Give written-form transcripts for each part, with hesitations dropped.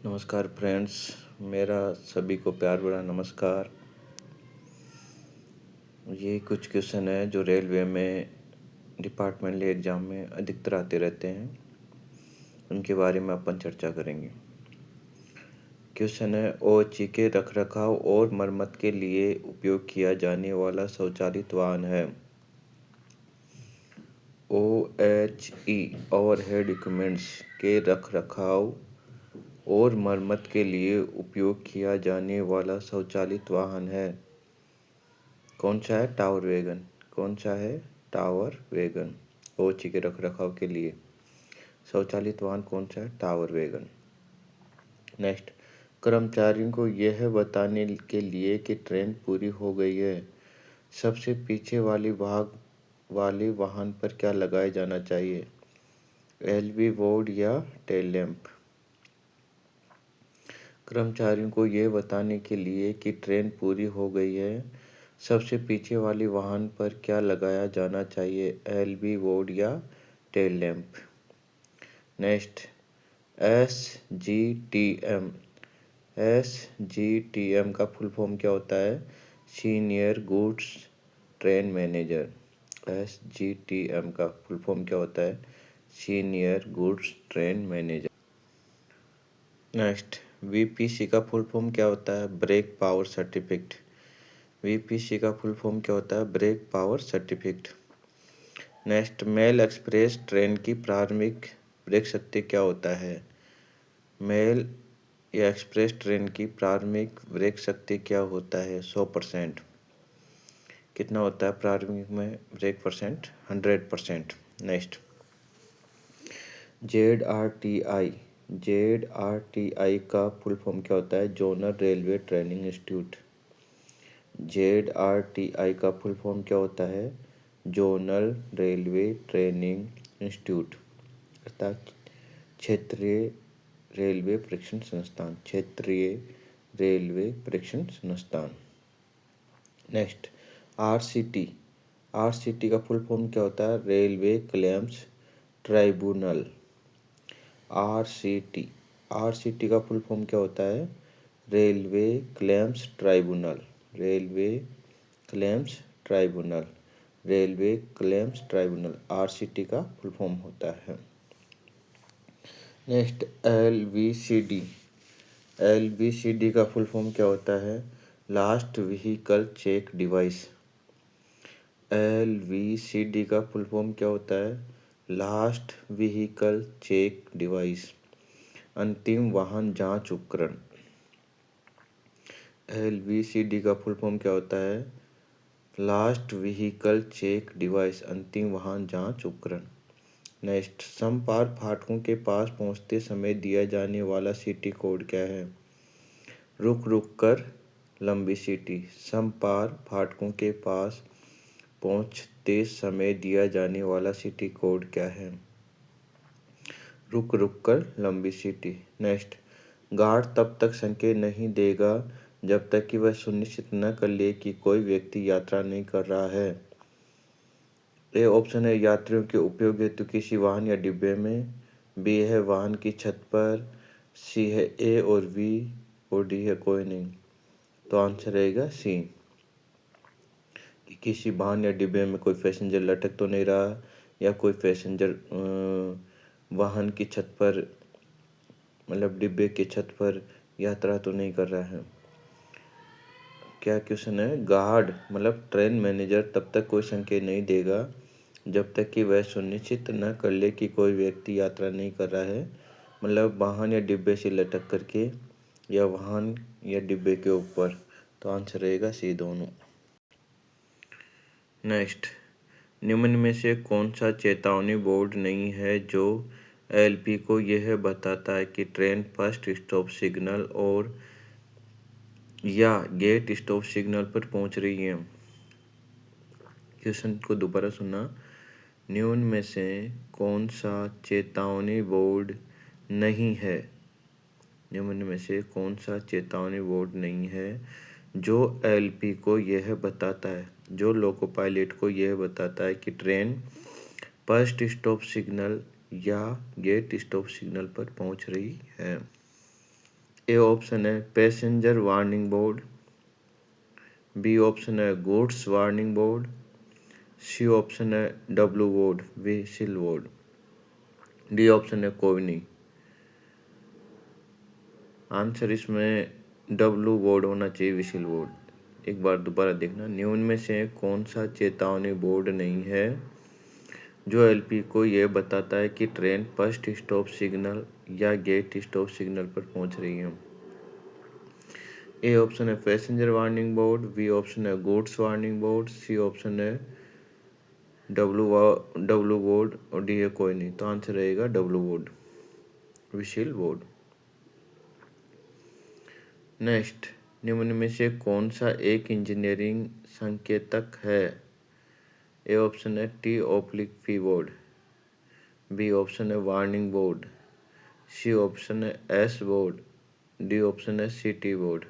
नमस्कार फ्रेंड्स, मेरा सभी को प्यार भरा नमस्कार। ये कुछ क्वेश्चन है जो रेलवे में डिपार्टमेंटली एग्ज़ाम में अधिकतर आते रहते हैं, उनके बारे में अपन चर्चा करेंगे। क्वेश्चन है, ओएचई के रखरखाव और मरम्मत के लिए उपयोग किया जाने वाला स्वचालित वाहन है। ओएचई ओवरहेड इक्विपमेंट्स के रखरखाव और मरम्मत के लिए उपयोग किया जाने वाला स्वचालित वाहन है। कौन सा है? Tower wagon. कौन सा है? Tower wagon. ओएचई के रखरखाव के लिए स्वचालित वाहन कौन सा है? Tower wagon. नेक्स्ट, कर्मचारियों को यह बताने के लिए कि ट्रेन पूरी हो गई है, सबसे पीछे वाले वाहन पर क्या लगाया जाना चाहिए? एलवी बोर्ड या टेल लैंप? कर्मचारियों को यह बताने के लिए कि ट्रेन पूरी हो गई है, सबसे पीछे वाले वाहन पर क्या लगाया जाना चाहिए? एलवी बोर्ड या tail lamp? Next, SGTM. SGTM का फुल फॉर्म क्या होता है? Senior goods train manager. SGTM का फुल फॉर्म क्या होता है? Senior goods train manager. Next, VPC का फुल फॉर्म क्या होता है? Brake power certificate. वीपीसी का फुल फॉर्म क्या होता है? Brake power certificate. Next, mail express train की प्रारंभिक ब्रेक शक्ति क्या होता है? मेल या एक्सप्रेस ट्रेन की प्रारंभिक ब्रेक शक्ति क्या होता है? 100%। कितना होता है प्रारंभिक में brake percent? 100%। Next, ZRTI. ZRTI का फुल फॉर्म क्या होता है? Zonal railway training institute. ZRTI का फुल फॉर्म क्या होता है? जोनल रेलवे ट्रेनिंग इंस्टीट्यूट, अर्थात क्षेत्रीय रेलवे परीक्षण संस्थान। क्षेत्रीय रेलवे परीक्षण संस्थान। Next, RCT. आरसीटी का फुल फॉर्म क्या होता है? Railway claims tribunal. RCT. RCT का फुल फॉर्म क्या होता है? Railway claims tribunal. Railway claims tribunal. Railway claims tribunal RCT का फुल फॉर्म होता है। नेक्स्ट, एलवीसीडी। एलवीसीडी का फुल फॉर्म क्या होता है? Last vehicle check device. LVCD का फुल फॉर्म क्या होता है? लास्ट व्हीकल चेक डिवाइस, अंतिम वाहन जांच उपकरण। एलवीसीडी का फुल फॉर्म क्या होता है? लास्ट व्हीकल चेक डिवाइस, अंतिम वाहन जांच उपकरण। नेक्स्ट, समपार फाटकों के पास पहुंचते समय दिया जाने वाला सीटी कोड क्या है? रुक रुक कर लंबी सीटी। समपार फाटकों के पास पहुंचते समय दिया जाने वाला सीटी कोड क्या है? रुक रुक कर लंबी सीटी। नेक्स्ट, गार्ड तब तक संकेत नहीं देगा जब तक कि वह सुनिश्चित न कर ले कि कोई व्यक्ति यात्रा नहीं कर रहा है। ए ऑप्शन है यात्रियों के उपयोग हेतु किसी वाहन या डिब्बे में, बी है वाहन की छत पर, सी है ए और बी, और डी है कोई नहीं। तो आंसर रहेगा सी, कि किसी वाहन या डिब्बे में कोई पैसेंजर लटक तो नहीं रहा, या कोई पैसेंजर वाहन की छत पर, मतलब डिब्बे की छत पर यात्रा तो नहीं कर रहा है। क्या क्वेश्चन है? गार्ड मतलब ट्रेन मैनेजर तब तक कोई संकेत नहीं देगा जब तक कि वह सुनिश्चित न कर ले कि कोई व्यक्ति यात्रा नहीं कर रहा है, मतलब वाहन या डिब्बे से लटक करके या वाहन या डिब्बे के ऊपर। तो आंसर रहेगा सी, दोनों। नेक्स्ट, निम्न में से कौन सा चेतावनी बोर्ड नहीं है जो एलपी को यह बताता है कि ट्रेन फर्स्ट स्टॉप सिग्नल और या गेट स्टॉप सिग्नल पर पहुंच रही है? क्वेश्चन को दोबारा सुना। निम्न में से कौन सा चेतावनी बोर्ड नहीं है? निम्न में से कौन सा चेतावनी बोर्ड नहीं है जो एलपी को यह बताता है, जो लोको पायलट को यह बताता है कि ट्रेन फर्स्ट स्टॉप सिग्नल या गेट स्टॉप सिग्नल पर पहुंच रही है? ए ऑप्शन है passenger warning board, B option है goods warning board, C option है W board whistle board, D option है कोई नहीं। आंसर इसमें डब्ल्यू बोर्ड होना चाहिए, व्हीसिल बोर्ड। एक बार दोबारा देखना, निम्न में से कौन सा चेतावनी बोर्ड नहीं है जो एलपी को यह बताता है कि ट्रेन फर्स्ट स्टॉप सिग्नल या गेट स्टॉप सिग्नल पर पहुंच रही है। ए ऑप्शन है passenger warning board, B option है goods warning board, C option है डब्ल्यू बोर्ड और डी है कोई नहीं। तो आंसर रहेगा W board whistle board. Next, निम्न में से कौन सा एक इंजीनियरिंग संकेतक है? ए ऑप्शन है T/P बोर्ड, बी ऑप्शन है वार्निंग बोर्ड, सी ऑप्शन है एस बोर्ड, डी ऑप्शन है CT बोर्ड।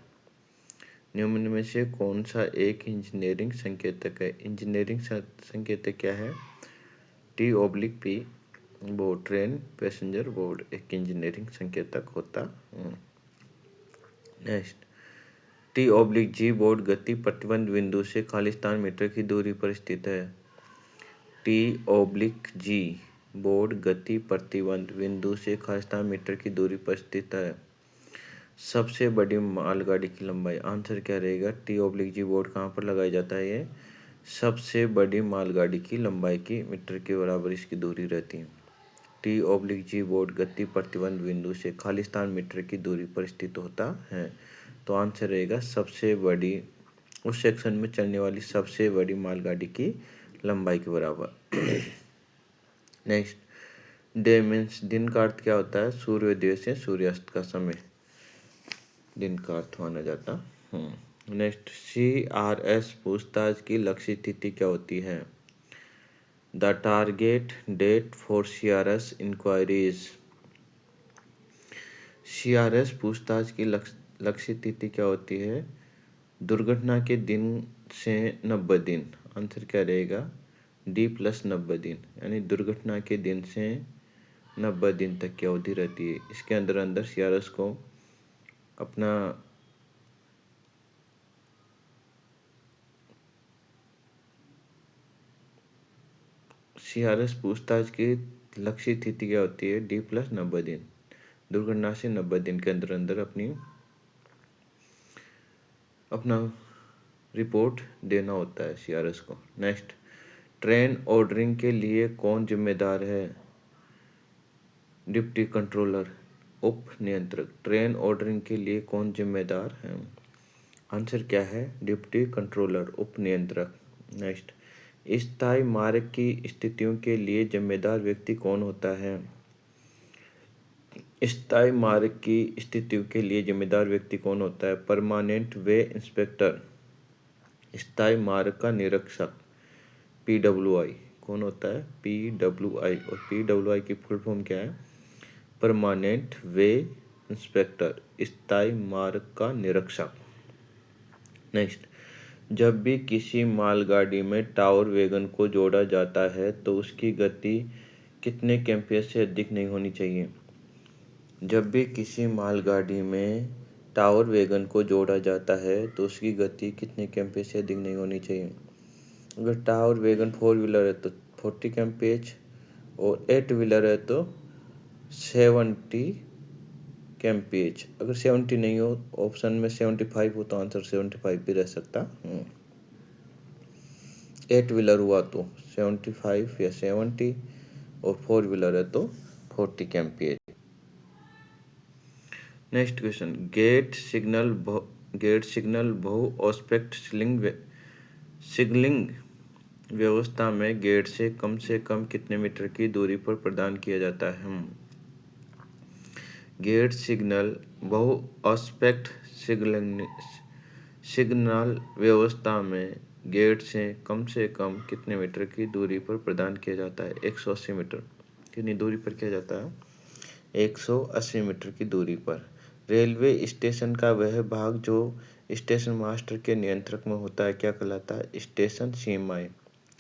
निम्न में से कौन सा एक इंजीनियरिंग संकेतक है? इंजीनियरिंग संकेतक क्या है? T/P board, train passenger board एक इंजीनियरिंग संकेतक होता है। नेक्स्ट, T/G बोर्ड गति प्रतिबंध बिंदु से खालिस्तान मीटर की दूरी पर स्थित है। T/G बोर्ड गति प्रतिबंध बिंदु से खालिस्तान मीटर की दूरी पर स्थित है। सबसे बड़ी मालगाड़ी की लंबाई, आंसर क्या रहेगा? T/G बोर्ड कहाँ पर लगाया जाता है? ये सबसे बड़ी मालगाड़ी की लंबाई की मीटर के बराबर इसकी दूरी रहती है। T/G बोर्ड गति प्रतिबंध बिंदु से खालिस्तान मीटर की दूरी पर स्थित होता है। तो आंसर रहेगा सबसे बड़ी, उस सेक्शन में चलने वाली सबसे बड़ी मालगाड़ी की लंबाई के बराबर। नेक्स्ट, डे मीन्स दिन का अर्थ क्या होता है? सूर्योदय से सूर्यास्त का समय दिन का अर्थ माना जाता। नेक्स्ट, CRS पूछताछ की लक्ष्य तिथि क्या होती है? The target date for CRS enquiries. CRS पूछताछ की लक्ष्य तिथि क्या होती है? दुर्घटना के दिन से 90 दिन। आंसर क्या रहेगा? D+90 दिन, यानी दुर्घटना के दिन से 90 दिन तक की अवधि रहती है। इसके अंदर CRS को अपना CRS पूछताछ की लक्ष्य तिथि क्या होती है? D+90 दिन, दुर्घटना से 90 दिन के अंदर अपना रिपोर्ट देना होता है CRS को। नेक्स्ट, ट्रेन ऑर्डरिंग के लिए कौन जिम्मेदार है? डिप्टी कंट्रोलर, उप नियंत्रक। ट्रेन ऑर्डरिंग के लिए कौन जिम्मेदार है? आंसर क्या है? डिप्टी कंट्रोलर, उप नियंत्रक। नेक्स्ट, स्थायी मार्ग की स्थितियों के लिए जिम्मेदार व्यक्ति कौन होता है? स्थायी मार्ग की स्थितियों के लिए जिम्मेदार व्यक्ति कौन होता है? परमानेंट वे इंस्पेक्टर, स्थायी मार्ग का निरीक्षक, PWI कौन होता है? PWI। और PWI की फुल फॉर्म क्या है? परमानेंट वे इंस्पेक्टर, स्थायी मार्ग का निरीक्षक। नेक्स्ट, जब भी किसी मालगाड़ी में टावर वैगन को जोड़ा जाता है तो उसकी गति कितने kmph से अधिक नहीं होनी चाहिए? जब भी किसी मालगाड़ी में टावर वैगन को जोड़ा जाता है तो उसकी गति कितने kmph से अधिक नहीं होनी चाहिए? अगर टावर वैगन 4 व्हीलर है तो 40 kmph और 8 व्हीलर है तो 70 kmph। अगर 70 नहीं हो, ऑप्शन में 75 हो, तो आंसर 75 भी रह सकता। 8 व्हीलर हुआ तो 75 या 70 और 4 व्हीलर है तो 40 kmph। Next question, gate signal बहु ऑस्पेक्ट सिग्नलिंग व्यवस्था में गेट से कम कितने मीटर की दूरी पर प्रदान किया जाता है? गेट सिग्नल बहु ऑस्पेक्ट सिग्नल व्यवस्था में गेट से कम कितने मीटर की दूरी पर प्रदान किया जाता है? 180 मीटर। कितनी दूरी पर किया जाता है? 180 मीटर की दूरी पर। रेलवे स्टेशन का वह भाग जो स्टेशन मास्टर के नियंत्रण में होता है क्या कहलाता है? स्टेशन सीमाएं,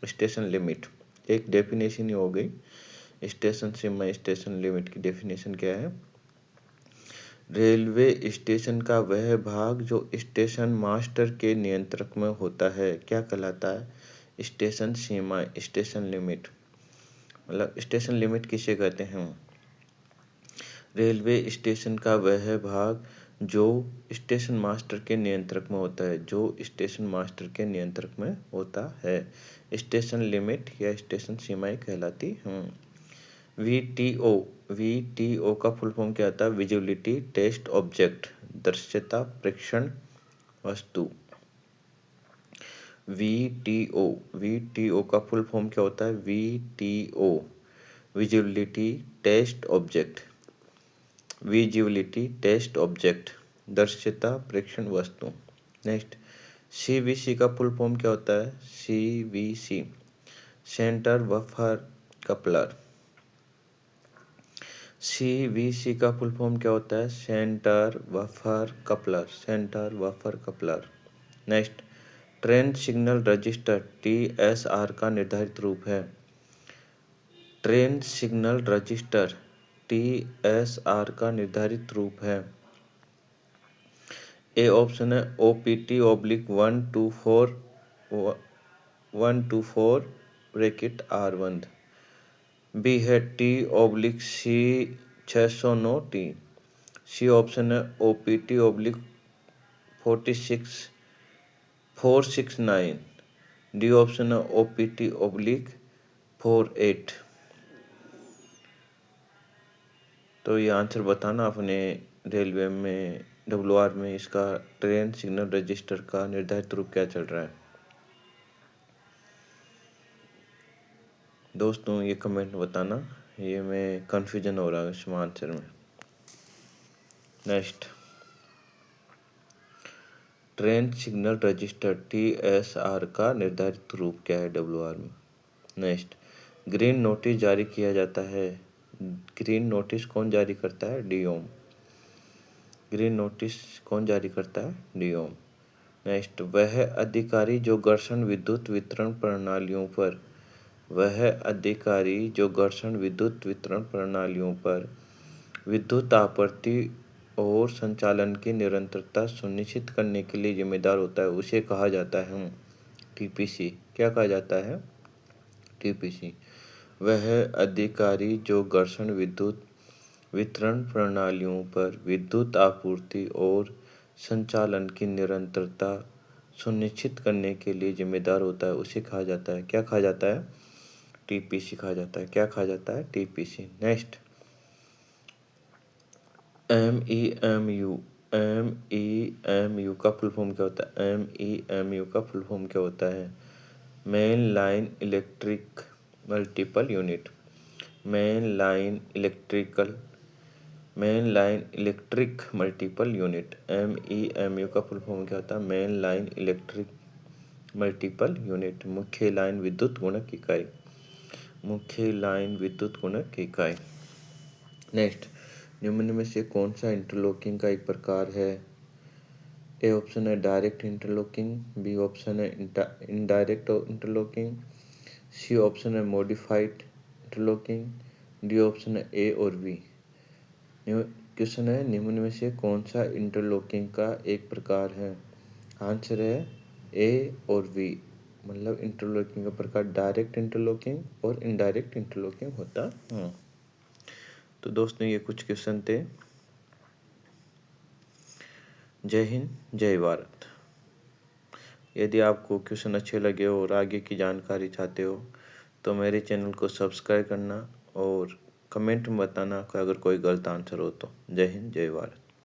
स्टेशन लिमिट। एक डेफिनेशन ही हो गई। स्टेशन सीमा, स्टेशन लिमिट की डेफिनेशन क्या है? रेलवे स्टेशन का वह भाग जो स्टेशन मास्टर के नियंत्रण में होता है क्या कहलाता है? स्टेशन सीमा, स्टेशन लिमिट। मतलब स्टेशन लिमिट किसे कहते हैं? रेलवे स्टेशन का वह भाग जो स्टेशन मास्टर के नियंत्रण में होता है, जो स्टेशन मास्टर के नियंत्रण में होता है, स्टेशन लिमिट या स्टेशन सीमाएं कहलाती हैं। वीटीओ, वीटीओ का फुल फॉर्म क्या होता है? विजिबिलिटी टेस्ट ऑब्जेक्ट, दृश्यता परीक्षण वस्तु। वीटीओ, वीटीओ का फुल फॉर्म क्या होता है? VTO, visibility test object, visibility test object, दृश्यता परीक्षण वस्तु। नेक्स्ट, सीवीसी का फुल फॉर्म क्या होता है? CVC, centre buffer coupler. CVC का फुल फॉर्म क्या होता है? Centre buffer coupler, centre buffer coupler. Next, train signal register TSR का निर्धारित रूप है। ट्रेन सिग्नल रजिस्टर टीएसआर का निर्धारित रूप है। ए ऑप्शन है OPT/124 124 ब्रैकेट R1। बी है T/C 609T। सी ऑप्शन है OPT/46 469। डी ऑप्शन है OPT/48। तो ये आंसर बताना अपने रेलवे में WR में इसका ट्रेन सिग्नल रजिस्टर का निर्धारित रूप क्या चल रहा है। दोस्तों ये कमेंट बताना, ये मैं कंफ्यूजन हो रहा है इसमें आंसर में। Next, train signal register TSR का निर्धारित रूप क्या है WR में। नेक्स्ट, ग्रीन नोटिस जारी किया जाता है। ग्रीन नोटिस कौन जारी करता है? DOM। ग्रीन नोटिस कौन जारी करता है? DOM। नेक्स्ट, वह अधिकारी जो घर्षण विद्युत वितरण प्रणालियों पर, वह अधिकारी जो घर्षण विद्युत वितरण प्रणालियों पर विद्युत आपूर्ति और संचालन की निरंतरता सुनिश्चित करने के लिए जिम्मेदार होता है, उसे कहा जाता है TPC। क्या कहा जाता है? TPC। वह अधिकारी जो घर्षण विद्युत वितरण प्रणालियों पर विद्युत आपूर्ति और संचालन की निरंतरता सुनिश्चित करने के लिए जिम्मेदार होता है, उसे कहा जाता है, क्या कहा जाता है? TPC कहा जाता है। क्या कहा जाता है? TPC। नेक्स्ट, MEMU, MEMU का फुल फॉर्म क्या होता है? MEMU का फुल फॉर्म क्या होता है? Main line electric multiple unit. Main line electric multiple unit. MEMU का फुल फॉर्म क्या होता है? Main line electric multiple unit, मुख्य लाइन विद्युत गुणक इकाई, मुख्य लाइन विद्युत गुणक इकाई। नेक्स्ट, निम्न में से कौन सा इंटरलॉकिंग का एक प्रकार है? ए ऑप्शन है डायरेक्ट इंटरलॉकिंग, बी ऑप्शन है इनडायरेक्ट इंटरलॉकिंग, सी ऑप्शन है मॉडिफाइड इंटरलॉकिंग, डी ऑप्शन है ए और बी। क्वेश्चन है निम्न में से कौन सा इंटरलॉकिंग का एक प्रकार है? आंसर है ए और बी। मतलब इंटरलॉकिंग का प्रकार डायरेक्ट इंटरलॉकिंग और इनडायरेक्ट इंटरलॉकिंग होता है। तो दोस्तों ये कुछ क्वेश्चन थे। जय हिंद, जय भारत। यदि आपको क्वेश्चन अच्छे लगे हो और आगे की जानकारी चाहते हो तो मेरे चैनल को सब्सक्राइब करना और कमेंट में बताना अगर कोई गलत आंसर हो तो। जय हिंद, जय भारत।